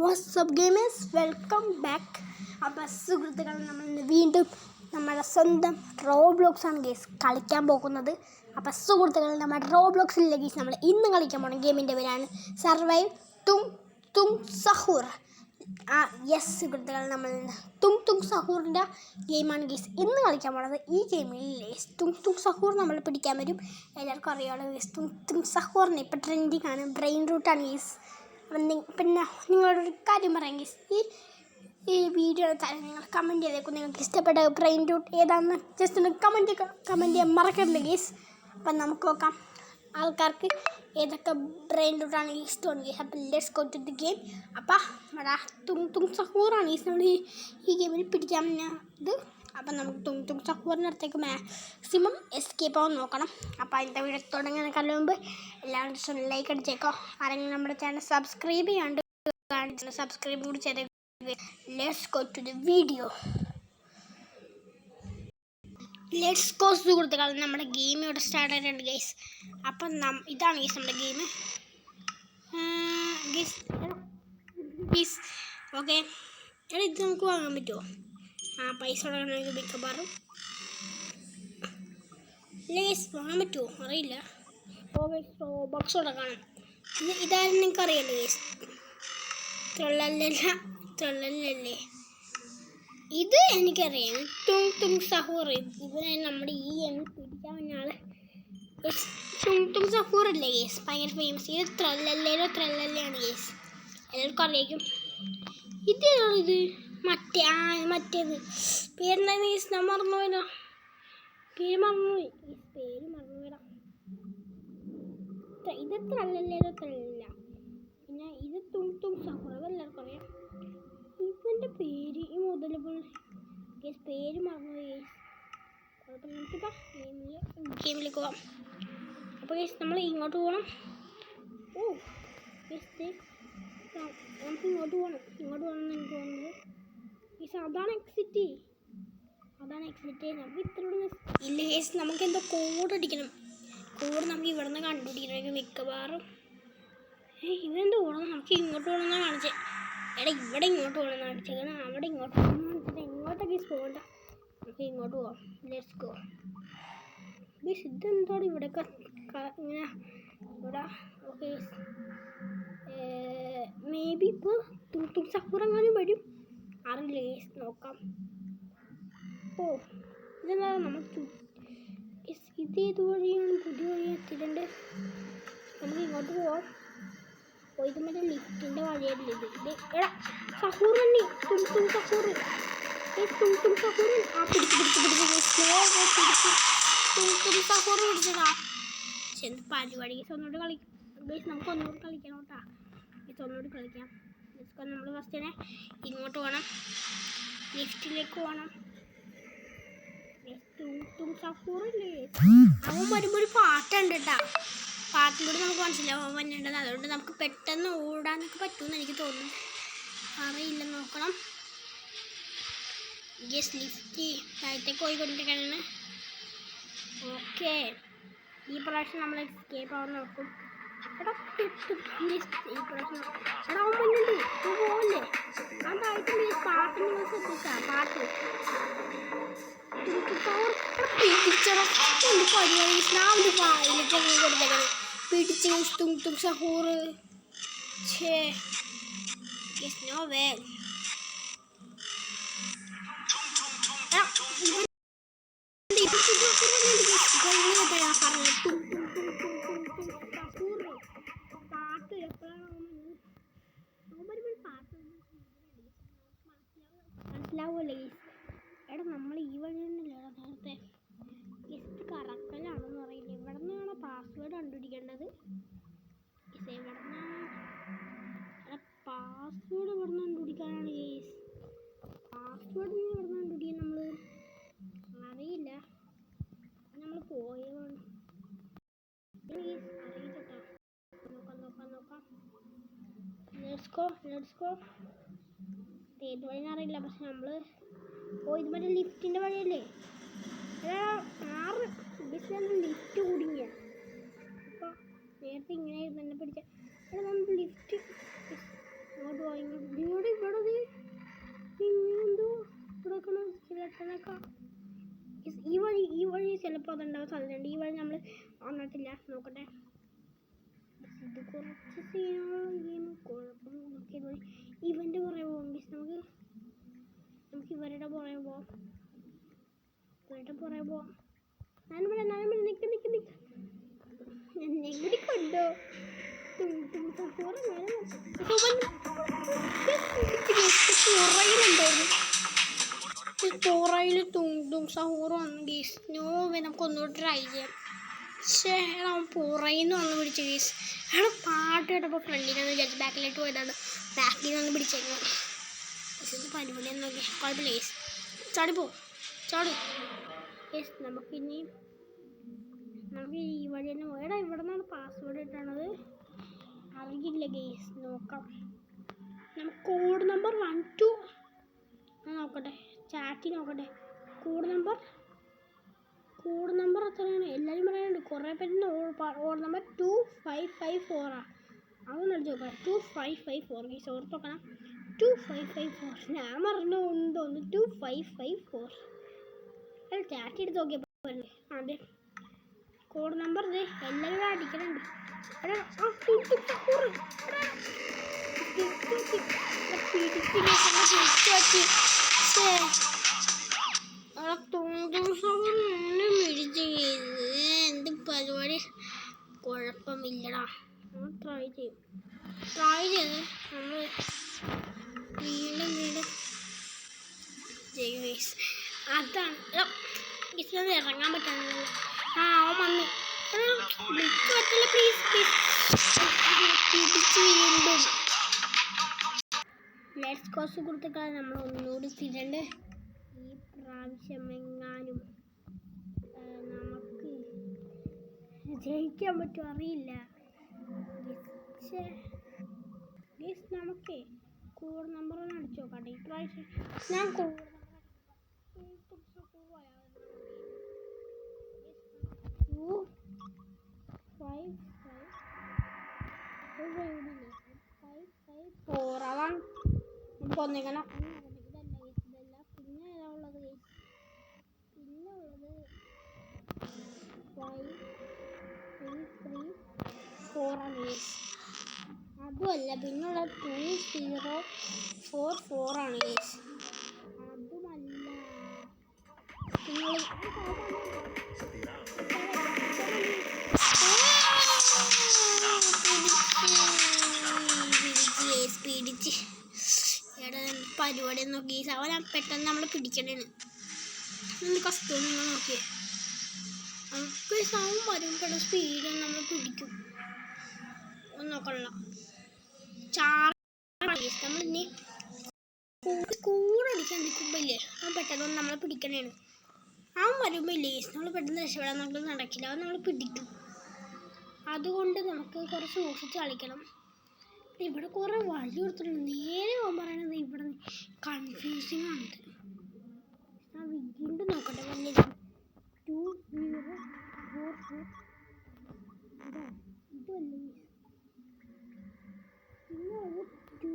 WhatsApp gamers welcome back. അപ്പോൾ സുഹൃത്തുക്കൾ, നമ്മൾ വീണ്ടും നമ്മുടെ സ്വന്തം റോബ്ലോക്സ് ആണ് ഗെയിംസ് കളിക്കാൻ പോകുന്നത്. അപ്പോൾ സുഹൃത്തുക്കൾ, നമ്മുടെ റോബ്ലോക്സിലെ ഗെയിംസ് നമ്മൾ ഇന്ന് കളിക്കാൻ പോകുന്ന ഗെയിമിൻ്റെ പേരാണ് സർവൈവ് തും സഹൂർ. യെസ് സുഹൃത്തുക്കൾ, നമ്മൾ തും സഹൂറിൻ്റെ ഗെയിമാണ് ഗെയ്സ് ഇന്ന് കളിക്കാൻ പോകുന്നത്. ഈ ഗെയിമിൽ തും സഹൂർ നമ്മൾ പിടിക്കാൻ വരും. എല്ലാവർക്കും അറിയാമല്ലോ ഗെയ്സ്, തും സഹൂറിന് ഇപ്പോൾ ട്രെൻഡിങ് ആണ്, ബ്രെയിൻ റൂട്ടാണ് ഗെയ്സ്. അപ്പം പിന്നെ നിങ്ങളോടൊരു കാര്യം പറയാം ഗെയ്സ്, ഈ വീഡിയോ നിങ്ങൾ കമൻറ്റ് ചെയ്തേക്കും. നിങ്ങൾക്ക് ഇഷ്ടപ്പെട്ട ബ്രെയിൻ റൂട്ട് ഏതാണെന്ന് ജസ്റ്റ് ഒന്ന് കമൻറ്റ് ചെയ്യാൻ മറക്കരുത് ഗെയ്സ്. അപ്പം നമുക്ക് നോക്കാം ആൾക്കാർക്ക് ഏതൊക്കെ ബ്രെയിൻ റൂട്ടാണ് ഇഷ്ടമാണ് ഗെയ്സ്. അപ്പം let's go to the game. അപ്പം നമ്മുടെ തും സഹൂറാണ് ഗെയ്സ് നമ്മൾ ഈ ഗെയിമിൽ പിടിക്കാൻ ഇത്. അപ്പം നമുക്ക് തും സഹൂറിൻ്റെ അടുത്തേക്ക് മാക്സിമം എസ്കേപ്പ് ആവാൻ നോക്കണം. അപ്പോൾ അതിൻ്റെ വീഡിയോ തുടങ്ങുന്നതിനേക്കാൾ മുമ്പ് എല്ലാവരും ലൈക്ക് അടിച്ചേക്കോ. ആരെങ്കിലും നമ്മുടെ ചാനൽ സബ്സ്ക്രൈബ് ചെയ്യാണ്ട് സബ്സ്ക്രൈബ് കൂടി ചെയ്തേക്കോ. Let's go to the video. Let's go സുഹൃത്തുക്കൾ, നമ്മുടെ ഗെയിം ഇവിടെ സ്റ്റാർട്ട് ആയിട്ടുണ്ട് ഗൈസ്. അപ്പം ഇതാണ് ഗൈസ് നമ്മുടെ ഗെയിം ഗൈസ്. ഓക്കെ, ഇത് നമുക്ക് വാങ്ങാൻ പറ്റുമോ? പൈസ കൊടുക്കണമെങ്കിൽ മിക്കവാറും ഗൈസ് വാങ്ങാൻ പറ്റുമോ അറിയില്ല. ബോക്സ് കൊടുക്കണം. ഇതാരും നിങ്ങൾക്ക് അറിയില്ല ഗൈസ്. തൊള്ളല്ലേ ഇത് എനിക്കറിയാം. തും സഹൂർ ഇവനെ നമ്മുടെ ഈ ഗെയിമിൽ പിടിക്കാൻ വന്ന ആള് തും സഹൂർ അല്ലേ ഗേസ്, ഭയങ്കര ഫേമസ്. ഇത് ത്രല്ലല്ലേയാണ് ഗേസ്, എല്ലാവർക്കും അറിയാം. ഇത് മറ്റേത് പേരെന്താ ഗേസ്? ഞാൻ മറന്നുപോയല്ലോ, പേര് മറന്നുപോയി. ഇത് ത്രല്ലല്ല. പിന്നെ ഇത് തും സഹൂർ, അതെല്ലാവർക്കും അറിയാം. ഇവൻ്റെ പേര് ഈ മുതലപ്പോൾ ഗേസ് പേര് മറന്നു ഗേസ്. കുഴപ്പമില്ല, നമുക്കിപ്പോൾ ഗെയിമിലേക്ക് പോകാം. അപ്പോൾ ഗേസ് നമ്മൾ ഇങ്ങോട്ട് പോകണം. ഗേസ് നമുക്ക് ഇങ്ങോട്ട് പോകണം എന്ന് എനിക്ക് തോന്നുന്നത് ഗേസ്. അതാണ് എക്സിറ്റ്. നമുക്ക് ഇത്ര ഇല്ല ഗേസ്, നമുക്ക് എന്തോ കോഡ് അടിക്കണം. കോഡ് നമുക്ക് ഇവിടെ നിന്ന് കണ്ടുപിടിക്കണമെങ്കിൽ മിക്കവാറും ഇവരെന്തോ ഓടണം. നമുക്ക് ഇങ്ങോട്ട് പോകണമെന്നാണ് കാണിച്ചത്. ഇവിടെ ഇങ്ങോട്ട് പോകണമെന്ന് കാണിച്ചേക്കണം. അവിടെ ഇങ്ങോട്ട് ഇങ്ങോട്ടൊക്കെ പോകണ്ട, നമുക്ക് ഇങ്ങോട്ട് പോവാം. Let's go guys. ഇതെന്താണ് ഇവിടെയൊക്കെ ഇങ്ങനെ ഇവിടെ? ഓക്കെ, മേ ബി ഇപ്പോൾ തും സഹൂർ എങ്ങാനും വരും, അറിയില്ല ഗേസ്. നോക്കാം. ഇതെന്താ നമുക്ക് ഇത് ഏത് വഴിയാണ്? പുതിയ വഴി എത്തിയിട്ടുണ്ട്. നമുക്ക് ഇങ്ങോട്ട് പോവാം. ഇത് മറ്റേ ലിഫ്റ്റിൻ്റെ വഴിയല്ലേ ഇത്? എടാ സഹൂർ തന്നെ, തും സഹൂർ. തും സഹൂർ പിടിച്ചതാ. എന്ത് പരിപാടി ഗേസ്. ഒന്നുകൂടി കളിക്കാം ഗേസ്, നമുക്ക് ഒന്നുകൂടി കളിക്കണം കേട്ടോ ഗേസ്. ഒന്നുകൂടി കളിക്കാം. നമ്മൾ ഫസ്റ്റ് തന്നെ ഇങ്ങോട്ട് പോകണം, ലിഫ്റ്റിലേക്ക് പോകണം. തും സഹൂറല്ലേ അവൻ വരുമ്പോൾ ഒരു പാട്ടുണ്ട് കേട്ടോ. പാട്ടിലൂടെ നമുക്ക് മനസ്സിലാവാൻ പറ്റേണ്ടത്. അതുകൊണ്ട് നമുക്ക് പെട്ടെന്ന് ഓടാനൊക്കെ പറ്റുമെന്ന് എനിക്ക് തോന്നുന്നു, അറിയില്ല, നോക്കണം. ഗെസ് ലിഫ്റ്റ് താഴത്തേക്ക് പോയിക്കൊണ്ടിരിക്കുകയാണ്. ഓക്കെ, ഈ പ്രാവശ്യം നമ്മൾ എസ്കേപ്പ് ആവാൻ നോക്കും. ഈ പ്രാവശ്യം അവൻ വന്നിട്ട് പോകല്ലേ? അതായിട്ട് പാട്ട് നിങ്ങൾ ശ്രദ്ധിച്ചാ? പാട്ട് പിടിച്ച് തും സഹൂർ. No way. പാട്ട് എപ്പോഴാണ് മനസ്സിലാവൂല്ലേ? എടാ നമ്മൾ ഈ വഴി തന്നെയല്ലേ നേരത്തെ? ഗെസ്റ്റ് കറക്കലാണെന്ന് അറിയില്ല. ഇവിടെ നിന്നാണ് പാസ്വേഡ് കണ്ടുപിടിക്കേണ്ടത്. പാസ്വേഡ് ഇവിടെ നിന്ന് കണ്ടുപിടിക്കാനാണ് ഗേസ്. പാസ്വേഡ് ഇവിടെ നിന്ന് കണ്ടുപിടിക്കാൻ നമ്മൾ അറിയില്ല. നമ്മൾ പോയതാണ് അറിയില്ലട്ടാ. നോക്കാം. Let's go. ഏത് വഴിയെന്ന് അറിയില്ല, പക്ഷെ നമ്മൾ ഇത് മറ്റേ ലിഫ്റ്റിൻ്റെ വഴിയല്ലേ? ലിഫ്റ്റ് കുടുങ്ങിയ അപ്പോൾ നേരത്തെ ഇങ്ങനെ തന്നെ പിടിച്ച നമ്മൾ ലിഫ്റ്റ് ഇങ്ങോട്ട് പോയി. പോയേക്കാം. ഈ വഴി ചിലപ്പോൾ അതുണ്ടാവാൻ സാധ്യതയുണ്ട്. ഈ വഴി നമ്മൾ വന്നിട്ടില്ല. നോക്കട്ടെ. ഇത് കുറച്ച് സീനുകളും കുഴപ്പം. നമുക്ക് ഇവൻ്റെ പുറകെ പോകാം. നമുക്ക് ഇവരുടെ പുറകെ പോവാം. ഞാനിവിടെ നിൽക്ക് എന്നെ കൂടി കൊണ്ടോ. പുറയിൽ തുണ്ടും സഹൂറ് വന്നു ഗീസ്. നമുക്കൊന്നുകൂടി ട്രൈ ചെയ്യാം. പക്ഷേ അവൻ പുറയിൽ നിന്ന് വന്ന് പിടിച്ചു ഗീസ്. അയാൾ പാട്ട് കേട്ടപ്പോൾ ഫ്രണ്ടിനെന്ന് വിചാരിച്ചു ബാക്കിലോട്ട് പോയതാണ്. ബാക്കിൽ നിന്ന് വന്ന് പിടിച്ചേക്കണം. ഇത് പരിപാടിയെന്ന് നോക്കി കുഴപ്പമില്ല ഗീസ്. ചാട് ഗീസ്. നമുക്ക് ഈ വഴി തന്നെ പോയടാ. ഇവിടെ നിന്നാണ് പാസ്വേഡ് ഇട്ടാണത്. അറിയില്ല ഗീസ്. നോക്കാം. നമുക്ക് കോഡ് നമ്പർ 1 2 നോക്കട്ടെ. ചാറ്റിൽ നോക്കട്ടെ. കോഡ് നമ്പർ എത്രയാണ്? എല്ലാവരും പറയാനുണ്ട്. കുറേ പേര് കോഡ് നമ്പർ 2554 അതൊന്നും അടിച്ചു നോക്കാം. 2554 ഗീസ്. ഓർത്ത് നോക്കണം. 2554. ഞാൻ മറന്നു തോന്നുന്നു. 2554 അല്ല ചാറ്റ് എടുത്ത് നോക്കിയപ്പോൾ അതെ കോഡ് നമ്പർ എല്ലാവരും അടിക്കണുണ്ട്. എന്ത് പരിപാടി കുഴപ്പമില്ലടാ. നമ്മൾ ട്രൈ ചെയ്ത് നമ്മൾ വീണ്ടും ചെയ്യും. അതാണ് ഇറങ്ങാൻ പറ്റാണല്ലോ. അവൻ വന്നു. പറ്റില്ല. പ്ലീസ് വീണ്ടും ലെറ്റ്സ് ഗോ സുഹൃത്തുക്കളെ. നമ്മൾ ഒന്നുകൂടി തിരണ്ട്. ഈ പ്രാവശ്യം എങ്ങാനും നമുക്ക് ജയിക്കാൻ പറ്റുമോ അറിയില്ല. നമുക്ക് കോഡ് നമ്പർ ഒന്ന് അടിച്ചു നോക്കാട്ടെ. ഈ പ്രാവശ്യം ഞാൻ കോഡ് നമ്പർ 554 അതാണ് നമുക്ക് ഒന്നിങ്ങനെ. ഇതല്ല പിന്നെ ഏതാ ഉള്ളത്? പിന്നെ ഉള്ളത് 534 ആണ്. അതുമല്ല പിന്നുള്ളത് 2044 ആണ്. അതുമല്ല പിന്നെ പിടിച്ച് പരിപാടി നോക്കി. അവൻ പെട്ടെന്ന് നമ്മൾ പിടിക്കണേന് കഷ്ടം നിങ്ങൾ നോക്കിയേ. നമുക്ക് സൗണ്ട് വരും പെട്ടെന്ന് സ്പീഡ് നമ്മൾ പിടിക്കും. ഒന്നും നോക്കണില്ല. നമ്മളിനി കൂടെ അടിക്കാൻ നിൽക്കുമ്പോയില്ലേ അവൻ പെട്ടെന്ന് നമ്മളെ പിടിക്കണേണ്. അവൻ വരുമ്പോൾ ഇല്ലേ നമ്മൾ പെട്ടെന്ന് രക്ഷപ്പെടാൻ നമുക്ക് നടക്കില്ല. അവൻ നമ്മൾ പിടിക്കും. അതുകൊണ്ട് നമുക്ക് കുറച്ച് സൂക്ഷിച്ച് കളിക്കണം. ഇവിടെ കുറേ വഴി കൊടുത്തിട്ടുണ്ട്. നേരെ പോകാൻ പറയണത് ഇവിടെ കൺഫ്യൂസിങ് ആണ്. ഞാൻ വീണ്ടും നോക്കട്ടെ. വലിയ 2044 ഇതല്ലേ. പിന്നെ അത് 2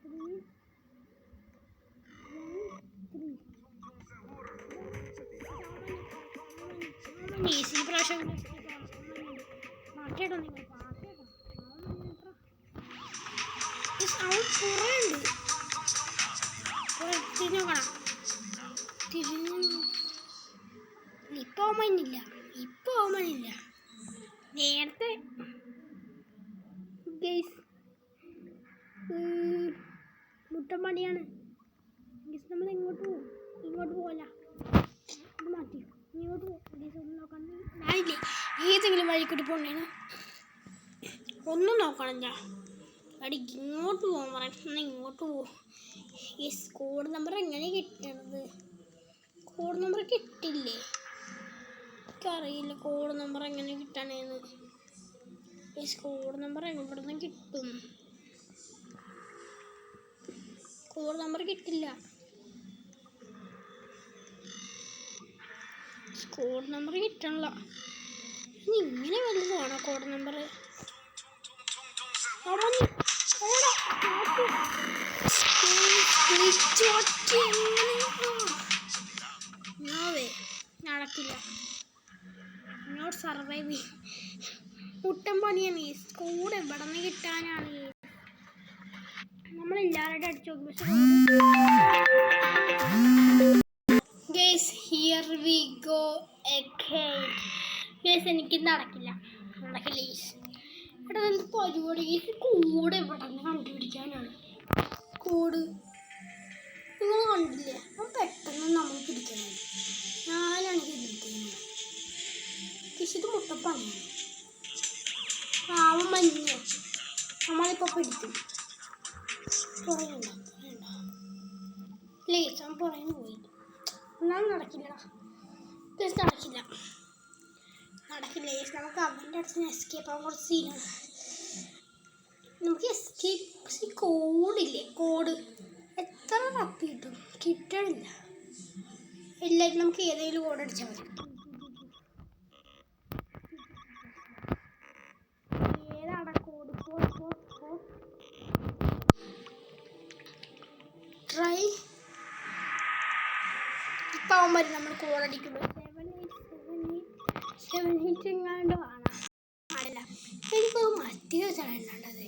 3 1 3 ഈസി പ്രാവശ്യം പാട്ടേട്ടോ. നിങ്ങൾ പാട്ടേട്ടോ. തിരിഞ്ഞോക്കണം. ഇപ്പൊ ഓമനില്ല. നേരത്തെ മുട്ടമ്പടിയാണ്. നമ്മൾ ഇങ്ങോട്ട് പോകല. ഇത് മാറ്റി ഇങ്ങോട്ട് നോക്കാൻ ഞാനില്ലേ ഏതെങ്കിലും വഴിക്കൂട്ടി പോകണേന് ഒന്നും നോക്കണം. ഞാൻ അടിക്ക് ഇങ്ങോട്ട് പോകാൻ പറഞ്ഞാൽ ഇങ്ങോട്ട് പോകും. ഈ കോഡ് നമ്പർ എങ്ങനെ കിട്ടണത്? കോഡ് നമ്പർ കിട്ടില്ലേ? എനിക്കറിയില്ല കോഡ് നമ്പർ എങ്ങനെ കിട്ടണേന്ന്. ഈ കോഡ് നമ്പർ എവിടെ നിന്ന് കിട്ടും? കോഡ് നമ്പർ കിട്ടില്ല. കോഡ് നമ്പർ കിട്ടണല്ലോ. ഇനി ഇങ്ങനെ വലുതാണോ കോഡ് നമ്പർ? പണിയാണ് ഈ കോഡ് എവിടെ നിന്ന് കിട്ടാനാണ് നമ്മളെല്ലാവരുടെ അടിച്ചു guys here we go again guys എനിക്ക് നടക്കില്ല ഗേസ് എടാ എന്ത് പരിപാടി ഗേസ് കോഡ് എവിടെ നിന്ന് കണ്ടുപിടിക്കാനാണ് കോഡ് നിങ്ങൾ കണ്ടില്ലേ അപ്പം പെട്ടെന്ന് നമ്മൾ പിടിക്കണം ഞാനാണ് പിടിക്കുന്നത് ഗേസ് ഇത് മുട്ടപ്പണിയാണ് പാവം മഞ്ഞ നമ്മളിപ്പോൾ പിടിക്കും ലേസം പുറകെ പോയി എന്നാലും നടക്കില്ലടാ ഗേസ് നടക്കില്ല ഗേസ് നമുക്ക് അവൻ്റെ അടുത്ത് എസ്കേപ്പ് ആവാൻ കുറച്ച് സീനാണ് നമുക്ക് എസ്കേപ്പ് കോഡില്ലേ കോഡ് എത്ര തപ്പി കിട്ടണില്ല എല്ലാവരും നമുക്ക് ഏതെങ്കിലും കോഡ് അടിച്ചാൽ മതി ഏതാണ് കോഡ് ട്രൈ ഇപ്പം മതി നമ്മൾ കോഡ് അടിക്കുമ്പോൾ 7 8 എങ്ങാണ്ട് കാണാം അല്ല എനിക്കത് മറ്റേ സ്ഥലമുണ്ടത്